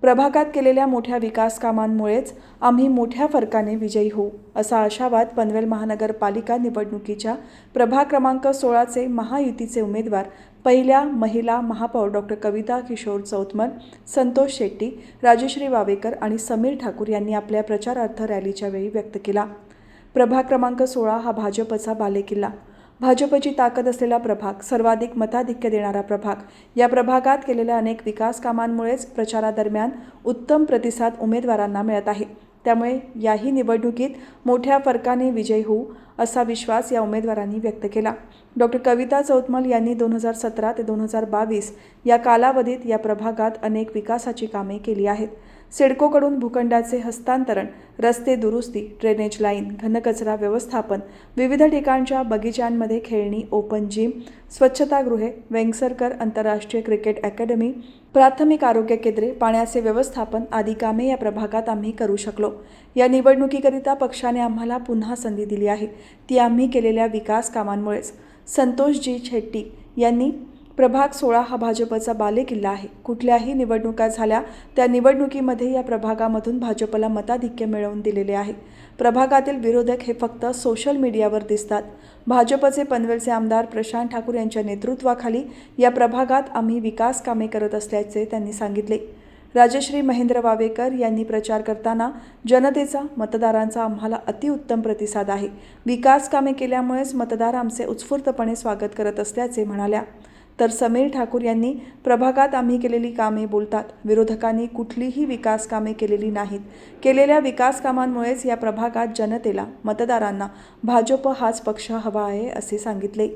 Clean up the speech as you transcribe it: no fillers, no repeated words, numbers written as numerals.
प्रभागात केलेल्या मोठ्या विकास कामांमुळेच आम्ही मोठ्या फरकाने विजयी होऊ, असा आशावाद पनवेल महानगरपालिका निवडणुकीच्या प्रभाग क्रमांक 16चे महायुतीचे उमेदवार पहिल्या महिला महापौर डॉ. कविता किशोर चौतमल, संतोष शेट्टी, राजश्री वावेकर आणि समीर ठाकूर यांनी आपल्या प्रचारार्थ रॅलीच्या वेळी व्यक्त केला. प्रभाग क्रमांक 16 हा भाजपचा बालेकिल्ला, भाजपची ताकद असलेला प्रभाग, सर्वाधिक मताधिक्य देणारा प्रभाग. या प्रभागात केलेल्या अनेक विकास कामांमुळेच प्रचारादरम्यान उत्तम प्रतिसाद उमेदवारांना मिळत आहे. त्यामुळे याही निवडणुकीत मोठ्या फरकाने विजयी होऊ, असा विश्वास या उमेदवारांनी व्यक्त केला. डॉ. कविता चौतमल यांनी 2017 ते 2022 या कालावधीत या प्रभागात अनेक विकासाची कामे केली आहेत. सिडकोकडून भूखंडाचे हस्तांतरण, रस्ते दुरुस्ती, ड्रेनेज लाईन, घनकचरा व्यवस्थापन, विविध ठिकाणच्या बगीच्यांमध्ये खेळणी, ओपन जिम, स्वच्छतागृहे, वेंगसरकर आंतरराष्ट्रीय क्रिकेट अकॅडमी, प्राथमिक आरोग्य केंद्रे, पाण्याचे व्यवस्थापन आदी कामे या प्रभागात आम्ही करू शकलो. या निवडणुकीकरिता पक्षाने आम्हाला पुन्हा संधी दिली आहे, ती आम्ही केलेल्या विकास कामांमुळेच. संतोषजी शेट्टी यांनी प्रभाग 16 हा भाजपचा बालेकिल्ला आहे. कुठल्याही निवडणुका झाल्या त्या निवडणुकीमध्ये या प्रभागामधून भाजपला मताधिक्य मिळवून दिलेले आहे. प्रभागातील विरोधक हे फक्त सोशल मीडियावर दिसतात. भाजपचे पनवेलचे आमदार प्रशांत ठाकूर यांच्या नेतृत्वाखाली या प्रभागात आम्ही विकास कामे करत असल्याचे त्यांनी सांगितले. राजश्री महेंद्र वावेकर यांनी प्रचार करताना जनतेचा, मतदारांचा आम्हाला अतिउत्तम प्रतिसाद आहे. विकास कामे केल्यामुळेच मतदार आमचे उत्स्फूर्तपणे स्वागत करत असल्याचे म्हणाल्या. तर समीर ठाकूर यांनी प्रभागात आम्ही केलेली कामे बोलतात. विरोधकांनी कुठलीही विकास कामे केलेली नाहीत. केलेल्या विकास कामांमुळेच या प्रभागात जनतेला, मतदारांना भाजप हाच पक्ष हवा आहे, असे सांगितले.